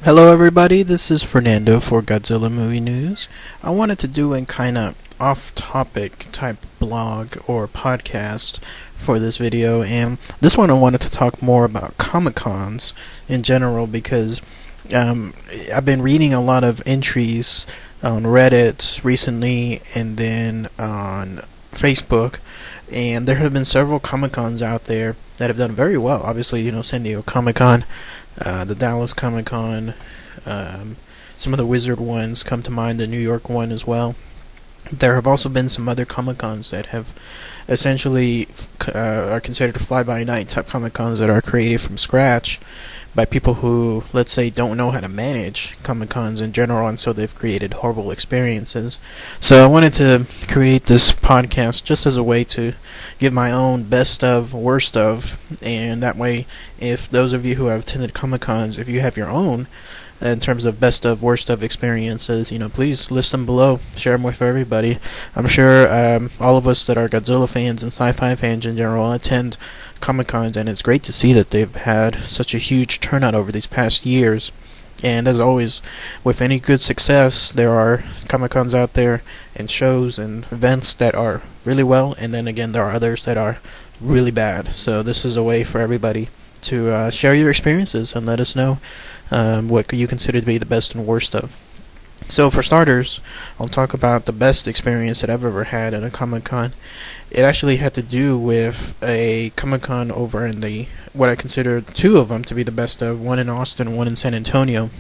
Hello everybody, this is Fernando for Godzilla Movie News. I wanted to do a kind of off-topic type blog or podcast for this video, and this one I wanted to talk more about Comic-Cons in general because I've been reading a lot of entries on Reddit recently and then on Facebook, and there have been several Comic-Cons out there that have done very well. Obviously, San Diego Comic-Con, the Dallas Comic-Con, some of the Wizard ones come to mind, the New York one as well. There have also been some other Comic-Cons that have essentially are considered fly-by-night type Comic-Cons that are created from scratch by people who, let's say, don't know how to manage Comic-Cons in general, and so they've created horrible experiences. So I wanted to create this podcast just as a way to give my own best of, worst of, and that way, if those of you who have attended Comic-Cons, if you have your own, in terms of best of, worst of experiences, please list them below, share them with everybody. I'm sure all of us that are Godzilla fans and sci-fi fans in general attend Comic-Cons, and it's great to see that they've had such a huge turnout over these past years. And as always, with any good success, there are Comic-Cons out there and shows and events that are really well, and then again, there are others that are really bad. So this is a way for everybody to share your experiences and let us know what you consider to be the best and worst of. So for starters, I'll talk about the best experience that I've ever had at a Comic-Con. It actually had to do with a Comic-Con over in what I consider two of them to be the best of, one in Austin, one in San Antonio.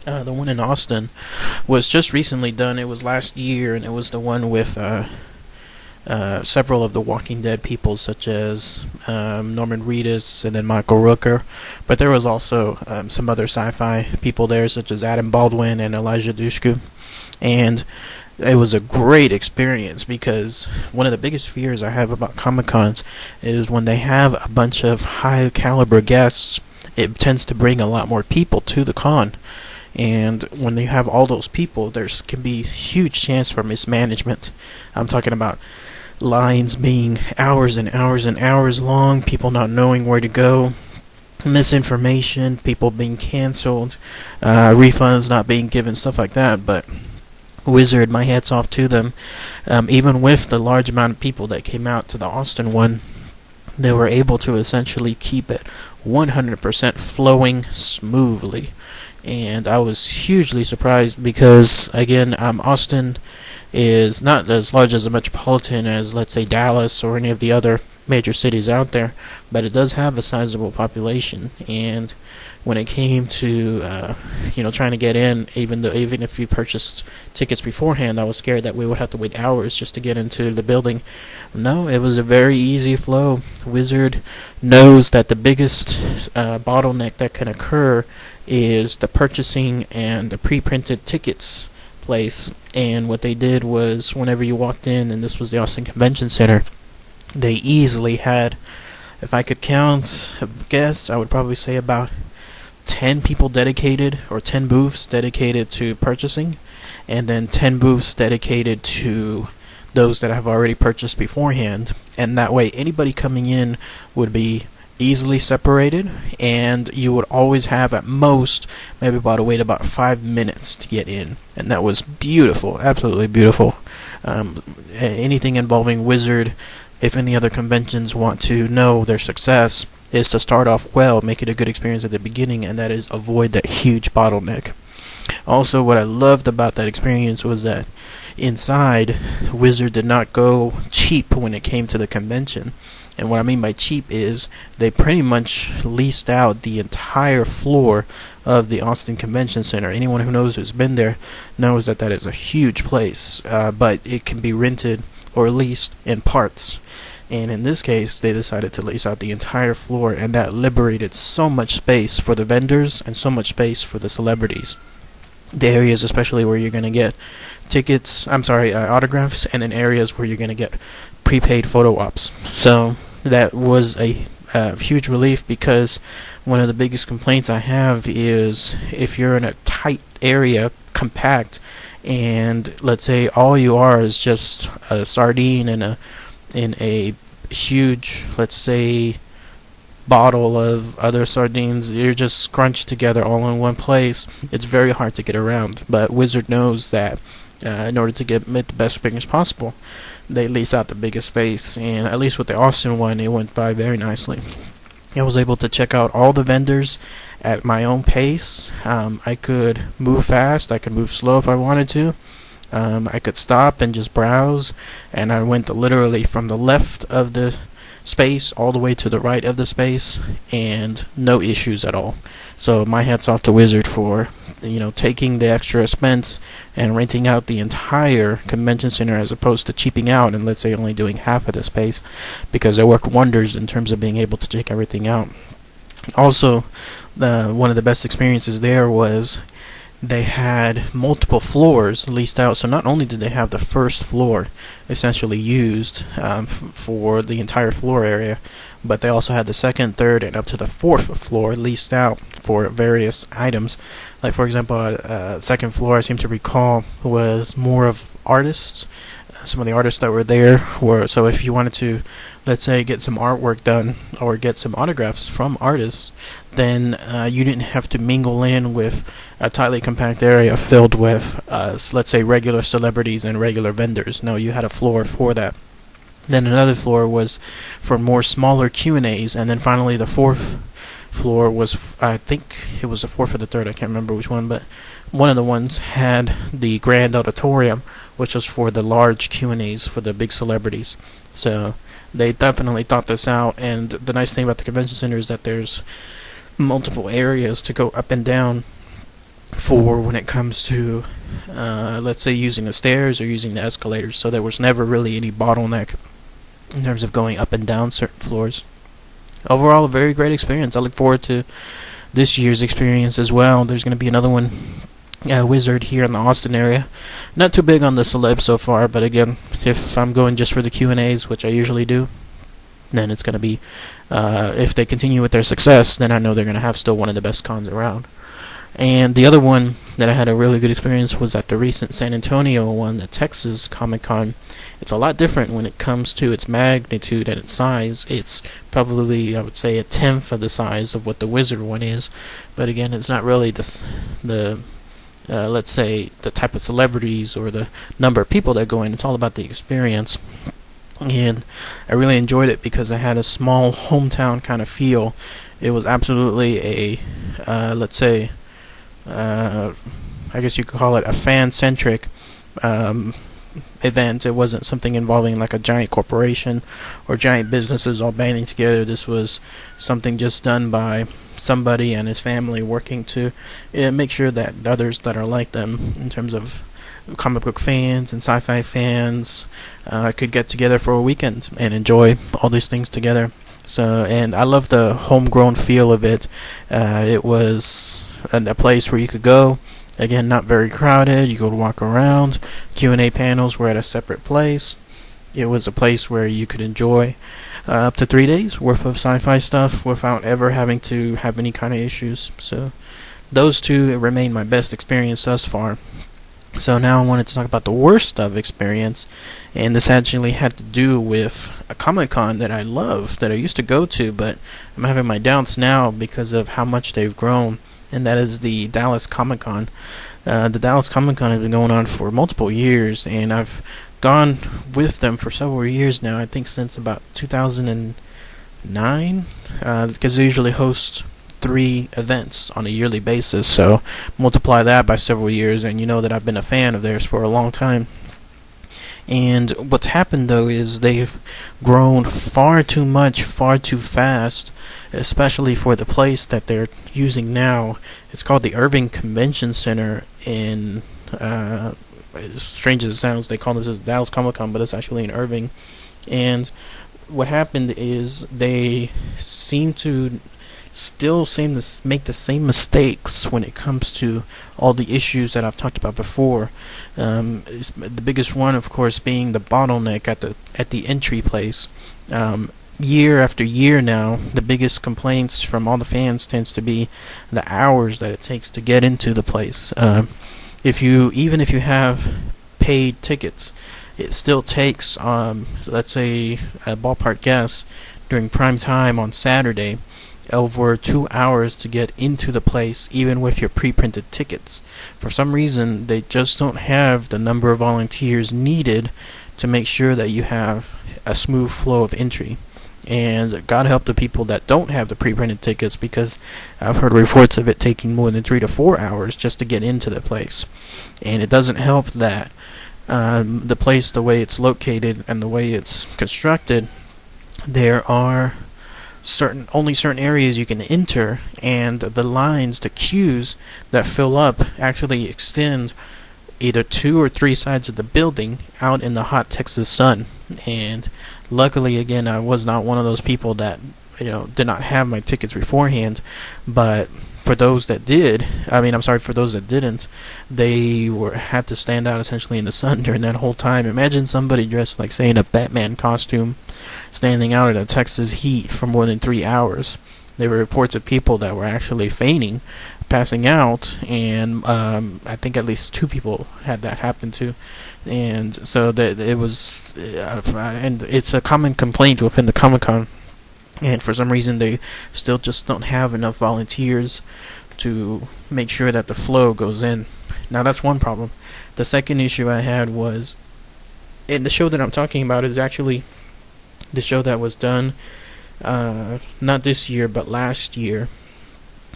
The one in Austin was just recently done. It was last year, and it was the one with several of the Walking Dead people, such as Norman Reedus and then Michael Rooker, but there was also some other sci-fi people there, such as Adam Baldwin and Elijah Dushku, and it was a great experience because one of the biggest fears I have about Comic-Cons is when they have a bunch of high-caliber guests, it tends to bring a lot more people to the con. And when they have all those people, there can be huge chance for mismanagement. I'm talking about lines being hours and hours and hours long, people not knowing where to go, misinformation, people being canceled, refunds not being given, stuff like that. But Wizard, my hat's off to them. Even with the large amount of people that came out to the Austin one, they were able to essentially keep it 100% flowing smoothly. And I was hugely surprised because, again, Austin is not as large as a metropolitan as, let's say, Dallas or any of the other major cities out there, but it does have a sizable population. And when it came to trying to get in, even if you purchased tickets beforehand, I was scared that we would have to wait hours just to get into the building. No, it was a very easy flow. Wizard knows that the biggest bottleneck that can occur is the purchasing and the pre-printed tickets place. And what they did was, whenever you walked in, and this was the Austin Convention Center, they easily had, if I could count guests, I would probably say about 10 people dedicated, or 10 booths dedicated to purchasing, and then 10 booths dedicated to those that have already purchased beforehand. And that way anybody coming in would be easily separated, and you would always have at most maybe wait about 5 minutes to get in, and that was beautiful, absolutely beautiful. Anything involving Wizard, if any other conventions want to know their success, is to start off well, make it a good experience at the beginning, and that is avoid that huge bottleneck. Also, what I loved about that experience was that inside, Wizard did not go cheap when it came to the convention. And what I mean by cheap is they pretty much leased out the entire floor of the Austin Convention Center. Anyone who knows who's been there knows that that is a huge place, but it can be rented or leased in parts. And in this case, they decided to lease out the entire floor, and that liberated so much space for the vendors and so much space for the celebrities. The areas especially where you're going to get autographs, and then areas where you're going to get prepaid photo ops. So that was a huge relief, because one of the biggest complaints I have is if you're in a tight area, compact, and let's say all you are is just a sardine in a huge, let's say, bottle of other sardines. You're just scrunched together all in one place. It's very hard to get around, but Wizard knows that in order to get the best experience possible, they lease out the biggest space, and at least with the Austin one, it went by very nicely. I was able to check out all the vendors at my own pace. I could move fast, I could move slow if I wanted to. I could stop and just browse, and I went literally from the left of the space all the way to the right of the space, and no issues at all. So my hat's off to Wizard for taking the extra expense and renting out the entire convention center as opposed to cheaping out and, let's say, only doing half of the space, because it worked wonders in terms of being able to check everything out. Also, one of the best experiences there was they had multiple floors leased out. So not only did they have the first floor essentially used for the entire floor area, but they also had the second, third, and up to the fourth floor leased out for various items. Like, for example, second floor, I seem to recall, was more of artists. Some of the artists that were there were, so if you wanted to, let's say, get some artwork done or get some autographs from artists, then you didn't have to mingle in with a tightly compact area filled with, let's say, regular celebrities and regular vendors. No, you had a floor for that. Then another floor was for more smaller Q&As, and then finally the fourth floor was, I think it was the fourth or the third, I can't remember which one, but one of the ones had the grand auditorium, which was for the large Q&As for the big celebrities. So they definitely thought this out, and the nice thing about the convention center is that there's multiple areas to go up and down for when it comes to let's say using the stairs or using the escalators. So there was never really any bottleneck in terms of going up and down certain floors. Overall, a very great experience. I look forward to this year's experience as well. There's going to be another one, Wizard, here in the Austin area. Not too big on the celeb so far, but again, if I'm going just for the Q&As, which I usually do, then it's going to be, if they continue with their success, then I know they're going to have still one of the best cons around. And the other one that I had a really good experience was at the recent San Antonio one, the Texas Comic-Con. It's a lot different when it comes to its magnitude and its size. It's probably, I would say, a tenth of the size of what the Wizard one is. But again, it's not really the let's say, the type of celebrities or the number of people that go in. It's all about the experience. And I really enjoyed it because I had a small hometown kind of feel. It was absolutely a, let's say, I guess you could call it a fan-centric event. It wasn't something involving like a giant corporation or giant businesses all banding together. This was something just done by somebody and his family working to make sure that others that are like them in terms of comic book fans and sci-fi fans could get together for a weekend and enjoy all these things together. So, and I love the homegrown feel of it. It was a place where you could go. Again, not very crowded. You could walk around. Q&A panels were at a separate place. It was a place where you could enjoy up to 3 days worth of sci-fi stuff without ever having to have any kind of issues. So those two remain my best experience thus far. So now I wanted to talk about the worst of experience, and this actually had to do with a Comic-Con that I love, that I used to go to, but I'm having my doubts now because of how much they've grown, and that is the Dallas Comic-Con. The Dallas Comic-Con has been going on for multiple years, and I've gone with them for several years now, I think since about 2009, because they usually host 3 events on a yearly basis, so multiply that by several years and you know that I've been a fan of theirs for a long time. And what's happened though is they've grown far too much, far too fast, especially for the place that they're using now. It's called the Irving Convention Center in, as strange as it sounds, they call this Dallas Comic-Con, but it's actually in Irving. And what happened is they still seem to make the same mistakes when it comes to all the issues that I've talked about before. The biggest one, of course, being the bottleneck at the entry place. Year after year now, the biggest complaints from all the fans tends to be the hours that it takes to get into the place. Even if you have paid tickets, it still takes, let's say, a ballpark guess, during prime time on Saturday, over 2 hours to get into the place, even with your pre-printed tickets. For some reason, they just don't have the number of volunteers needed to make sure that you have a smooth flow of entry. And God help the people that don't have the pre-printed tickets, because I've heard reports of it taking more than 3 to 4 hours just to get into the place. And it doesn't help that the place, the way it's located and the way it's constructed, there are only certain areas you can enter, and the lines, the queues that fill up actually extend either 2 or 3 sides of the building out in the hot Texas sun. And luckily, again, I was not one of those people that did not have my tickets beforehand. But for those that did, for those that didn't, they had to stand out essentially in the sun during that whole time. Imagine somebody dressed like, say, in a Batman costume standing out in a Texas heat for more than 3 hours. There were reports of people that were actually fainting, passing out, and I think at least 2 people had that happen to. And so that it was, and it's a common complaint within the Comic-Con. And for some reason, they still just don't have enough volunteers to make sure that the flow goes in. Now, that's one problem. The second issue I had was, and the show that I'm talking about is actually the show that was done not this year, but last year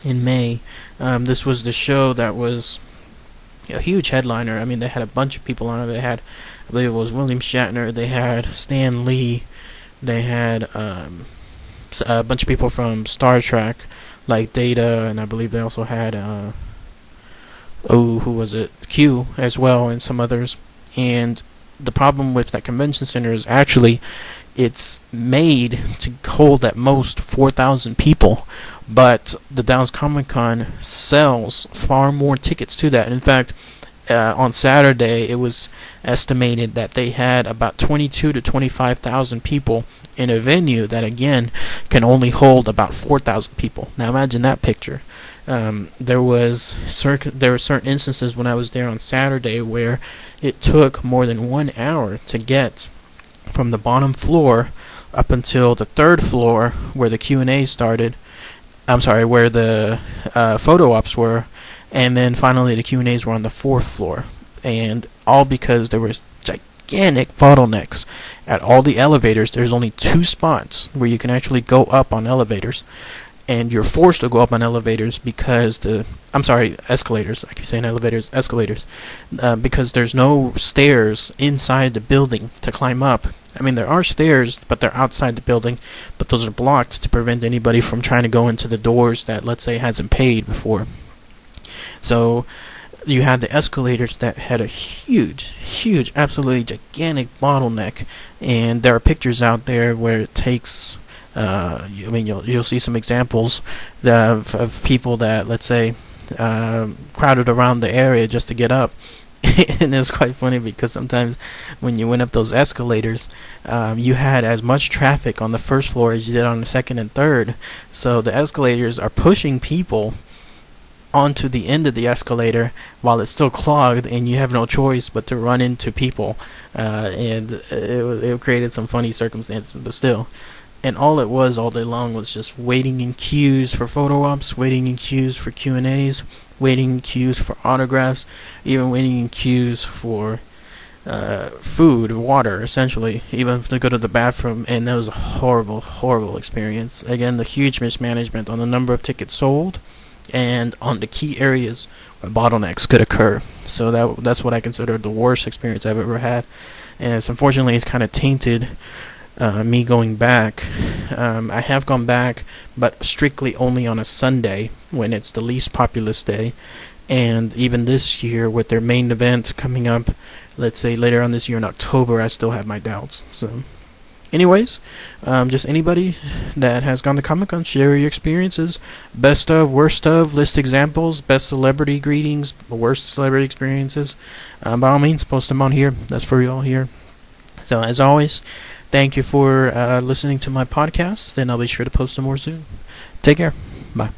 in May. This was the show that was a huge headliner. I mean, they had a bunch of people on it. They had, I believe it was William Shatner. They had Stan Lee. They had a bunch of people from Star Trek, like Data, and I believe they also had who was it? Q as well, and some others. And the problem with that convention center is actually it's made to hold at most 4,000 people, but the Dallas Comic Con sells far more tickets to that. In fact, on Saturday, it was estimated that they had about 22 to 25,000 people in a venue that, again, can only hold about 4,000 people. Now imagine that picture. There were certain instances when I was there on Saturday where it took more than 1 hour to get from the bottom floor up until the 3rd floor where the Q&A started. Where the photo ops were, and then finally the Q&As were on the 4th floor, and all because there was gigantic bottlenecks at all the elevators. There's only 2 spots where you can actually go up on elevators, and you're forced to go up on elevators because escalators. I keep saying elevators, escalators, because there's no stairs inside the building to climb up. I mean, there are stairs, but they're outside the building, but those are blocked to prevent anybody from trying to go into the doors that, let's say, hasn't paid before. So you had the escalators that had a huge, absolutely gigantic bottleneck, and there are pictures out there where it takes, you'll see some examples of people that, let's say, crowded around the area just to get up. And it was quite funny because sometimes when you went up those escalators, you had as much traffic on the 1st floor as you did on the 2nd and 3rd. So the escalators are pushing people onto the end of the escalator while it's still clogged, and you have no choice but to run into people. And it created some funny circumstances, but still. And all it was all day long was just waiting in queues for photo ops, waiting in queues for Q&As, waiting in queues for autographs, even waiting in queues for food, water, essentially, even to go to the bathroom. And that was a horrible experience. Again, the huge mismanagement on the number of tickets sold and on the key areas where bottlenecks could occur. So that's what I consider the worst experience I've ever had. And unfortunately, it's kind of tainted me going back. I have gone back, but strictly only on a Sunday when it's the least populous day. And even this year, with their main event coming up, let's say later on this year in October, I still have my doubts. So, anyways, just anybody that has gone to Comic-Con, share your experiences. Best of, worst of, list examples, best celebrity greetings, worst celebrity experiences. By all means, post them on here. That's for you all here. So, as always, thank you for listening to my podcast, and I'll be sure to post some more soon. Take care. Bye.